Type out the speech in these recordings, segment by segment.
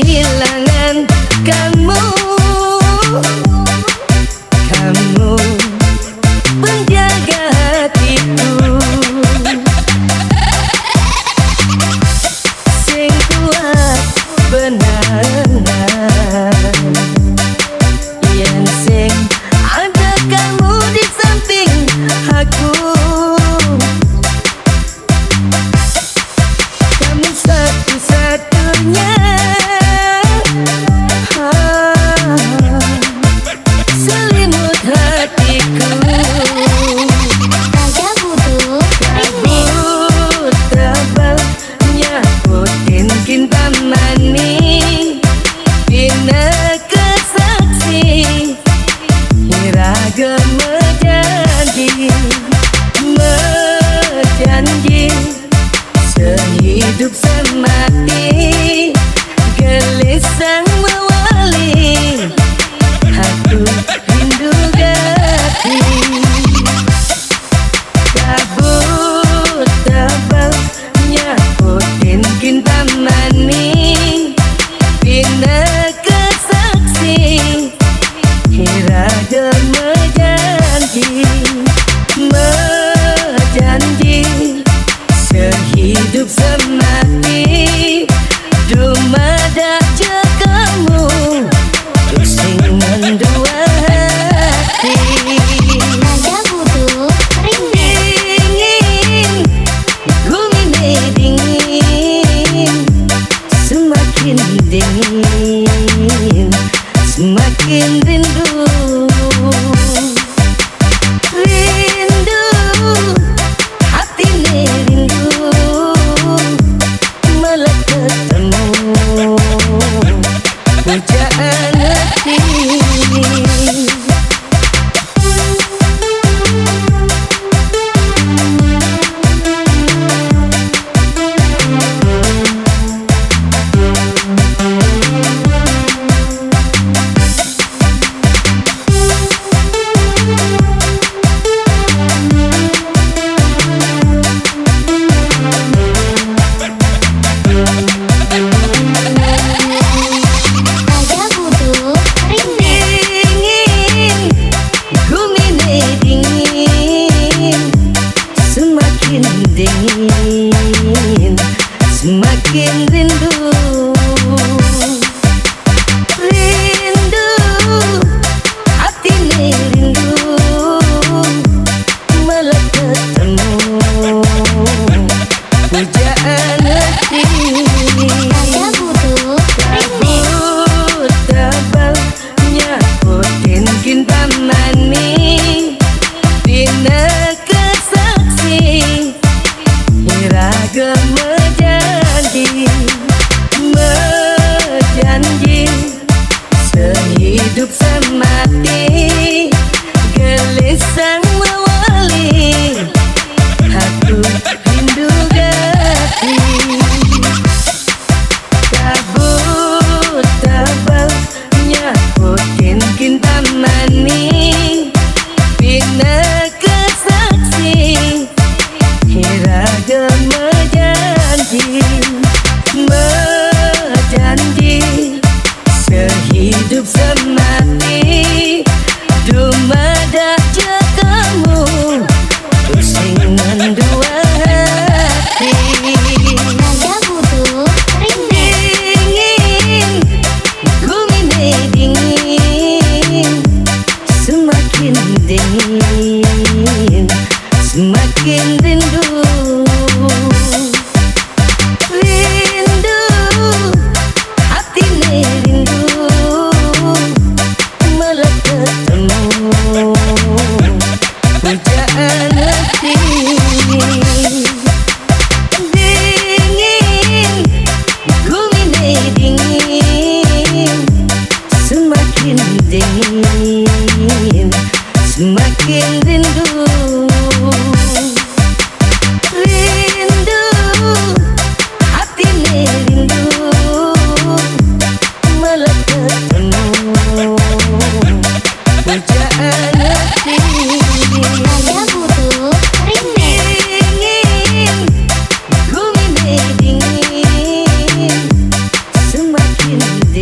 kehilangan kamu. Kamu penjaga hatiku, sing kuat benar. Yen sing ada kamu di samping aku. Kamu satu-satunya selimut hatiku. Kabut tebal nyakutin cinta manis, bina kesaksi iragam menjanji, menjanji sehidup semati, gelisah mewali aku rindu gati. Kabut tebal nyakutin cinta manis, bina kesaksi iragam menjanji, menjanji sehidup semati, dumada je kamu untuk sing mendua hati. Dingin, gumine dingin, semakin dingin, semakin rindu. Rindu, hati ini rindu, malah ketemu pujaan hati. Dingin, semakin rindu. Rindu, hati ini rindu, malah ketemu pujaan hati. Kabut tebal nyakutin cinta manis, bina kesaksi iragam menjanji, menjanji sehidup semati, gelisah mewali aku rindu gati. Kabut tebal nyakutin cinta manis, bina kesaksi iragam menjanji, menjanji sehidup semati, dumada je kamu untuk sing mendua hati. Dingin, gumine dingin, semakin dingin, semakin rindu. Rindu, hati ini rindu,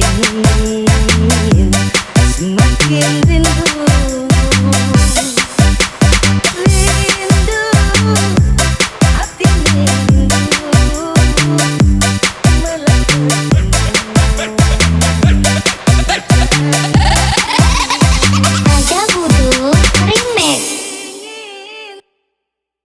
samping